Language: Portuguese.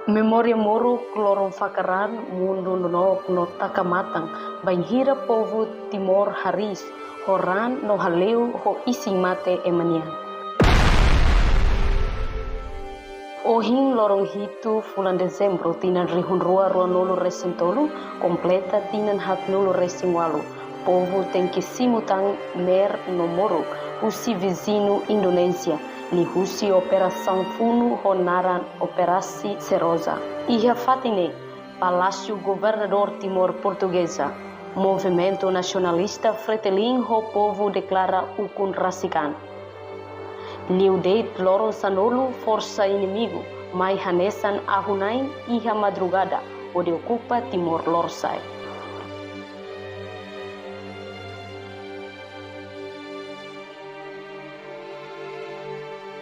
Memória moro cloron fakaran mundo no takamatang banhira povo Timor Haris horan no haleu ho isi mate emanian. Ohin lorong hitu fulan Dezembro tinan rihunrua ruanolo resintolu kompleta tinan hatnolo resingwalu. Povo tem que simutang mer no moro usi vizinho Indonésia. Lihusi operação Funo Honaran Operasi Serosa. Iha Fatine, Palácio Governador Timor Portuguesa. Movimento Nacionalista Fretilin Ho Povo declara Ukun Rasikan. Liudeit Loro Sanolo Força Inimigo, Mai Hanesan Ahunain Iha Madrugada, onde ocupa Timor Lorsai.